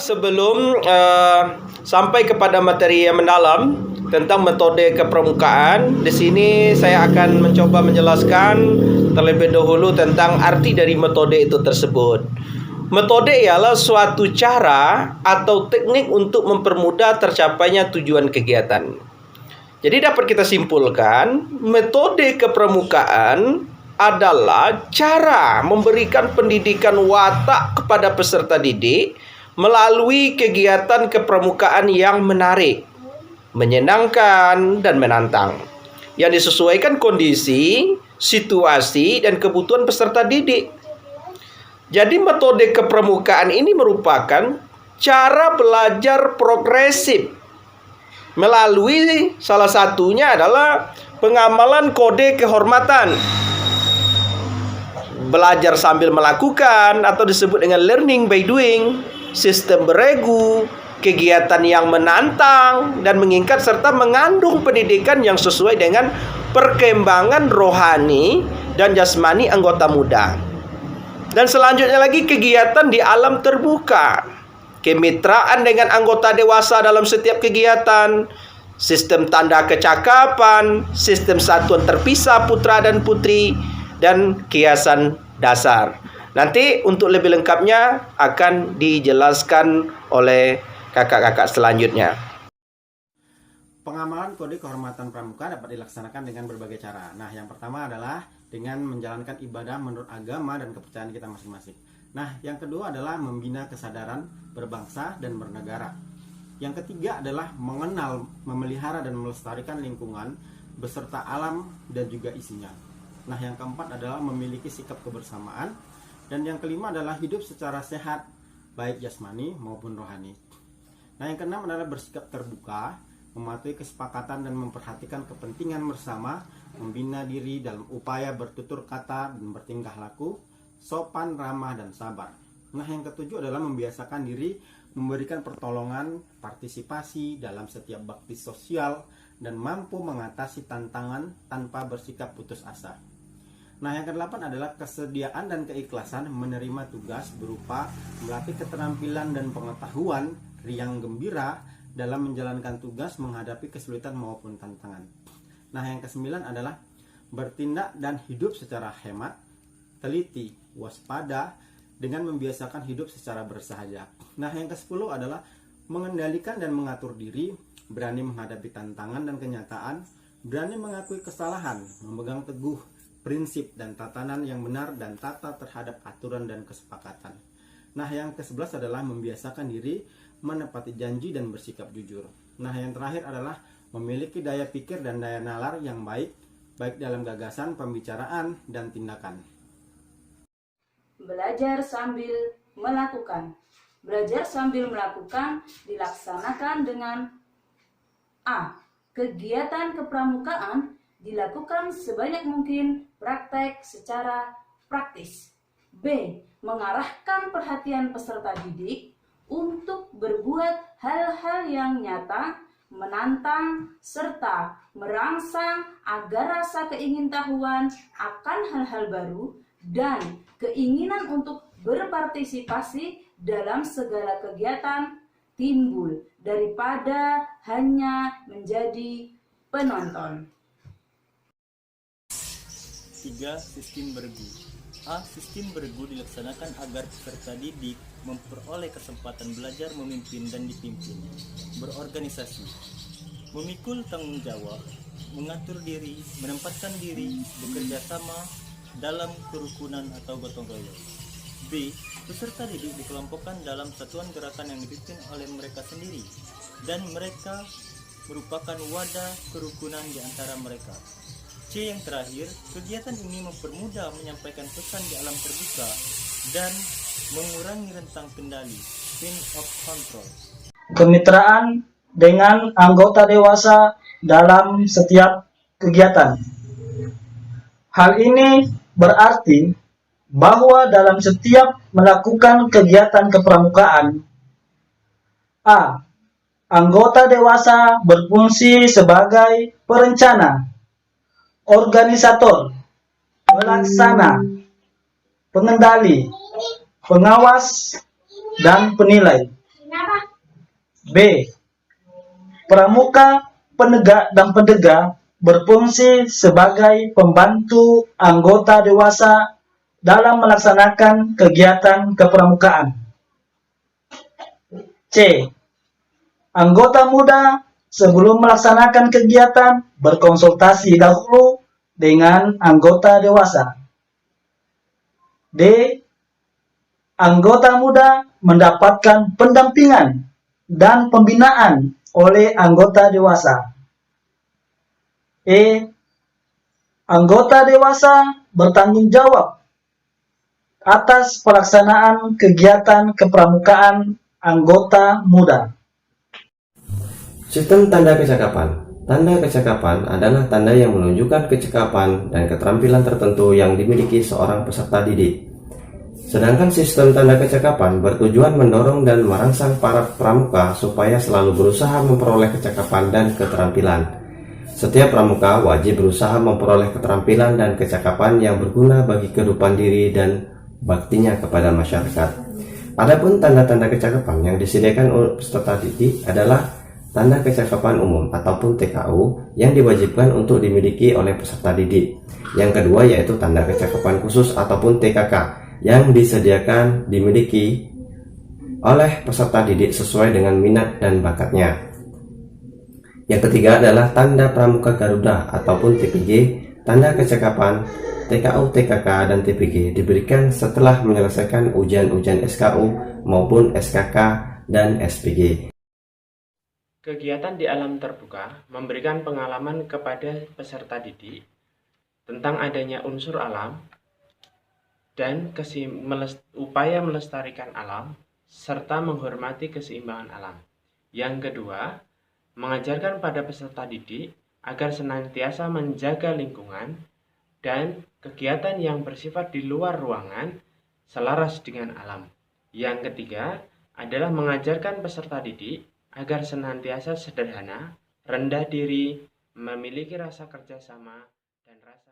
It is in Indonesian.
sebelum sampai kepada materi yang mendalam tentang metode kepramukaan, di sini saya akan mencoba menjelaskan terlebih dahulu tentang arti dari metode itu tersebut. Metode ialah suatu cara atau teknik untuk mempermudah tercapainya tujuan kegiatan. Jadi dapat kita simpulkan, metode kepramukaan adalah cara memberikan pendidikan watak kepada peserta didik melalui kegiatan kepramukaan yang menarik, menyenangkan, dan menantang, yang disesuaikan kondisi, situasi, dan kebutuhan peserta didik. Jadi metode kepramukaan ini merupakan cara belajar progresif melalui salah satunya adalah pengamalan kode kehormatan. Belajar sambil melakukan atau disebut dengan learning by doing, sistem beregu, kegiatan yang menantang dan mengikat serta mengandung pendidikan yang sesuai dengan perkembangan rohani dan jasmani anggota muda. Dan selanjutnya lagi kegiatan di alam terbuka, kemitraan dengan anggota dewasa dalam setiap kegiatan, sistem tanda kecakapan, sistem satuan terpisah putra dan putri, dan kiasan dasar. Nanti untuk lebih lengkapnya akan dijelaskan oleh kakak-kakak selanjutnya. Pengamalan kode kehormatan pramuka dapat dilaksanakan dengan berbagai cara. Nah, yang pertama adalah dengan menjalankan ibadah menurut agama dan kepercayaan kita masing-masing. Nah, yang kedua adalah membina kesadaran berbangsa dan bernegara. Yang ketiga adalah mengenal, memelihara, dan melestarikan lingkungan beserta alam dan juga isinya. Nah, yang keempat adalah memiliki sikap kebersamaan. Dan yang kelima adalah hidup secara sehat, baik jasmani maupun rohani. Nah, yang keenam adalah bersikap terbuka, mematuhi kesepakatan dan memperhatikan kepentingan bersama, membina diri dalam upaya bertutur kata dan bertingkah laku, sopan, ramah, dan sabar. Nah, yang ketujuh adalah membiasakan diri memberikan pertolongan, partisipasi dalam setiap bakti sosial, dan mampu mengatasi tantangan tanpa bersikap putus asa. Nah, yang kedelapan adalah kesediaan dan keikhlasan menerima tugas berupa melatih keterampilan dan pengetahuan riang gembira dalam menjalankan tugas menghadapi kesulitan maupun tantangan. Nah, yang kesembilan adalah bertindak dan hidup secara hemat, teliti, waspada, dengan membiasakan hidup secara bersahaja. Nah, yang ke-10 adalah mengendalikan dan mengatur diri, berani menghadapi tantangan dan kenyataan, berani mengakui kesalahan, memegang teguh prinsip dan tatanan yang benar dan tata terhadap aturan dan kesepakatan. Nah, yang ke-11 adalah membiasakan diri menepati janji dan bersikap jujur. Nah, yang terakhir adalah memiliki daya pikir dan daya nalar yang baik dalam gagasan, pembicaraan, dan tindakan. Belajar sambil melakukan. Belajar sambil melakukan dilaksanakan dengan A. Kegiatan kepramukaan dilakukan sebanyak mungkin praktek secara praktis. B. Mengarahkan perhatian peserta didik untuk berbuat hal-hal yang nyata, menantang, serta merangsang agar rasa keingintahuan akan hal-hal baru dan keinginan untuk berpartisipasi dalam segala kegiatan timbul daripada hanya menjadi penonton. 3. Sistem beregu. A. Sistem beregu dilaksanakan agar peserta didik memperoleh kesempatan belajar memimpin dan dipimpin, berorganisasi, memikul tanggung jawab, mengatur diri, menempatkan diri, bekerja sama dalam kerukunan atau gotong royong. B. Peserta didik dikelompokkan dalam satuan gerakan yang dipimpin oleh mereka sendiri dan mereka merupakan wadah kerukunan di antara mereka. C. Yang terakhir, kegiatan ini mempermudah menyampaikan pesan di alam terbuka dan mengurangi rentang kendali, span of control. Kemitraan dengan anggota dewasa dalam setiap kegiatan. Hal ini berarti bahwa dalam setiap melakukan kegiatan kepramukaan, A. Anggota dewasa berfungsi sebagai perencana, organisator, pelaksana, pengendali, pengawas, dan penilai. B. Pramuka, penegak dan pendegah berfungsi sebagai pembantu anggota dewasa dalam melaksanakan kegiatan kepramukaan. C. Anggota muda sebelum melaksanakan kegiatan berkonsultasi dahulu dengan anggota dewasa. D. Anggota muda mendapatkan pendampingan dan pembinaan oleh anggota dewasa. E. Anggota dewasa bertanggung jawab atas pelaksanaan kegiatan kepramukaan anggota muda. Sistem tanda kecakapan. Tanda kecakapan adalah tanda yang menunjukkan kecakapan dan keterampilan tertentu yang dimiliki seorang peserta didik. Sedangkan sistem tanda kecakapan bertujuan mendorong dan merangsang para pramuka supaya selalu berusaha memperoleh kecakapan dan keterampilan. Setiap pramuka wajib berusaha memperoleh keterampilan dan kecakapan yang berguna bagi kehidupan diri dan baktinya kepada masyarakat. Adapun tanda-tanda kecakapan yang disediakan oleh peserta didik adalah tanda kecakapan umum ataupun TKU yang diwajibkan untuk dimiliki oleh peserta didik. Yang kedua yaitu tanda kecakapan khusus ataupun TKK yang disediakan dimiliki oleh peserta didik sesuai dengan minat dan bakatnya. Yang ketiga adalah tanda Pramuka Garuda ataupun TPG. Tanda kecakapan TKU, TKK, dan TPG diberikan setelah menyelesaikan ujian-ujian SKU maupun SKK dan SPG. Kegiatan di alam terbuka memberikan pengalaman kepada peserta didik tentang adanya unsur alam dan upaya melestarikan alam serta menghormati keseimbangan alam. Yang kedua, mengajarkan pada peserta didik agar senantiasa menjaga lingkungan dan kegiatan yang bersifat di luar ruangan selaras dengan alam. Yang ketiga adalah mengajarkan peserta didik agar senantiasa sederhana, rendah diri, memiliki rasa kerjasama, dan rasa